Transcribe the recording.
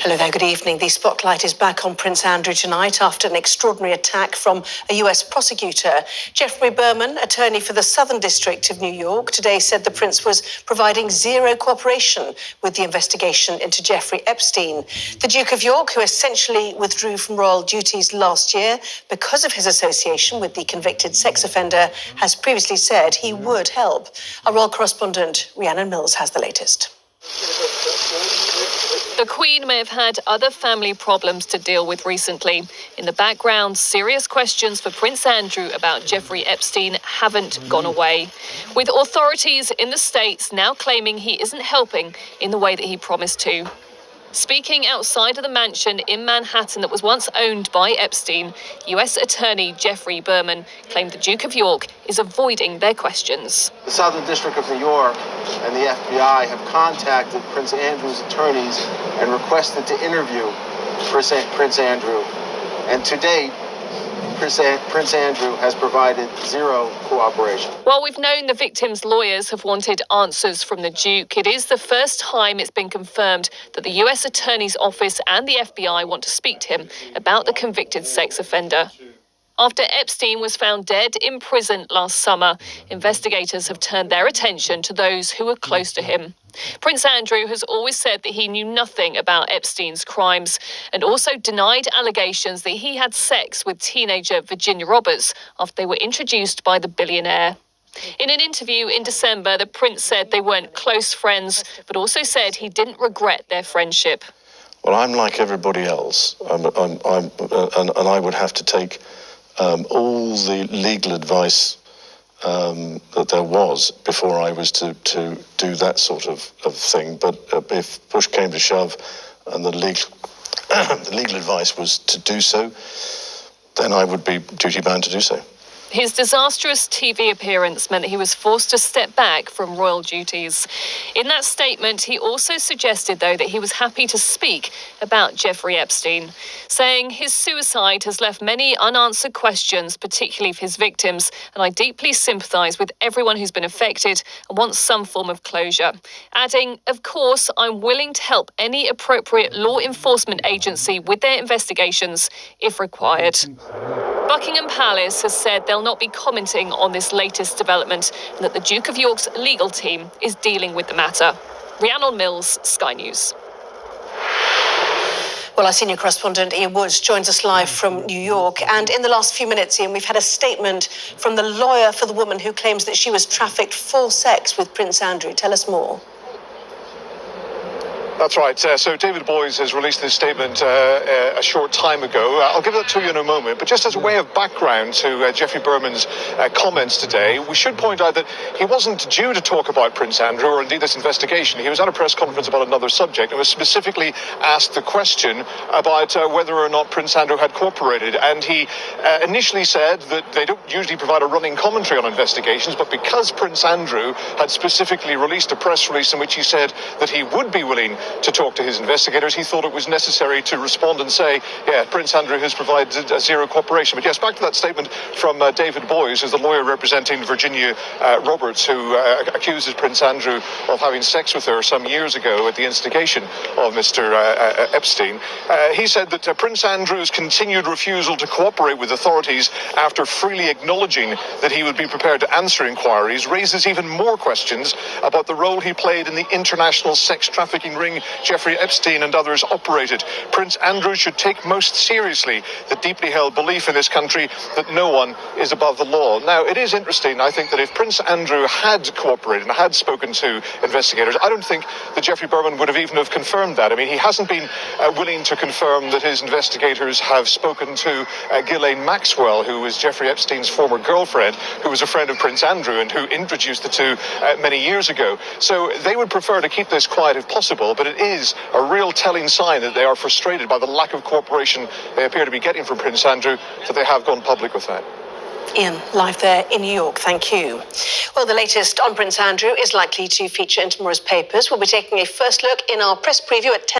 Hello there, good evening. The spotlight is back on Prince Andrew tonight after an extraordinary attack from a US prosecutor. Jeffrey Berman, attorney for the Southern District of New York, today said the Prince was providing zero cooperation with the investigation into Jeffrey Epstein. The Duke of York, who essentially withdrew from royal duties last year because of his association with the convicted sex offender, has previously said he would help. Our royal correspondent, Rhiannon Mills, has the latest. The Queen may have had other family problems to deal with recently. In the background, serious questions for Prince Andrew about Jeffrey Epstein haven't gone away, with authorities in the States now claiming he isn't helping in the way that he promised to. Speaking outside of the mansion in Manhattan that was once owned by Epstein, US Attorney Jeffrey Berman claimed the Duke of York is avoiding their questions. The Southern District of New York and the FBI have contacted Prince Andrew's attorneys and requested to interview Prince Andrew. And to date, Prince Andrew has provided zero cooperation. While we've known the victims' lawyers have wanted answers from the Duke, it is the first time it's been confirmed that the US Attorney's Office and the FBI want to speak to him about the convicted sex offender. After Epstein was found dead in prison last summer, investigators have turned their attention to those who were close to him. Prince Andrew has always said that he knew nothing about Epstein's crimes and also denied allegations that he had sex with teenager Virginia Roberts after they were introduced by the billionaire. In an interview in December, the Prince said they weren't close friends, but also said he didn't regret their friendship. Well, I'm like everybody else, and I would have to take all the legal advice that there was before I was to do that sort of thing. But if push came to shove and the legal advice was to do so, then I would be duty-bound to do so. His disastrous TV appearance meant that he was forced to step back from royal duties. In that statement, he also suggested, though, that he was happy to speak about Jeffrey Epstein, saying his suicide has left many unanswered questions, particularly for his victims, and I deeply sympathise with everyone who's been affected and wants some form of closure. Adding, of course, I'm willing to help any appropriate law enforcement agency with their investigations if required. Buckingham Palace has said they'll not be commenting on this latest development and that the Duke of York's legal team is dealing with the matter. Rhiannon Mills, Sky News. Well, our senior correspondent Ian Woods joins us live from New York. And in the last few minutes, Ian, we've had a statement from the lawyer for the woman who claims that she was trafficked for sex with Prince Andrew. Tell us more. That's right. So David Boys has released this statement a short time ago. I'll give that to you in a moment. But just as a way of background to Jeffrey Berman's comments today, we should point out that he wasn't due to talk about Prince Andrew or indeed this investigation. He was at a press conference about another subject and was specifically asked the question about whether or not Prince Andrew had cooperated. And he initially said that they don't usually provide a running commentary on investigations, but because Prince Andrew had specifically released a press release in which he said that he would be willing to talk to his investigators, he thought it was necessary to respond and say, yeah, Prince Andrew has provided zero cooperation. But yes, back to that statement from David Boys, who's the lawyer representing Virginia Roberts, who accuses Prince Andrew of having sex with her some years ago at the instigation of Mr. Epstein. He said that Prince Andrew's continued refusal to cooperate with authorities after freely acknowledging that he would be prepared to answer inquiries raises even more questions about the role he played in the international sex trafficking ring Jeffrey Epstein and others operated. Prince Andrew should take most seriously the deeply held belief in this country that no one is above the law. Now, it is interesting, I think, that if Prince Andrew had cooperated and had spoken to investigators, I don't think that Jeffrey Berman would have even have confirmed that. I mean, he hasn't been willing to confirm that his investigators have spoken to Ghislaine Maxwell, who was Jeffrey Epstein's former girlfriend, who was a friend of Prince Andrew and who introduced the two many years ago. So they would prefer to keep this quiet if possible, but it is a real telling sign that they are frustrated by the lack of cooperation they appear to be getting from Prince Andrew, that they have gone public with that. Ian, live there in New York, thank you. Well, the latest on Prince Andrew is likely to feature in tomorrow's papers. We'll be taking a first look in our press preview at 10.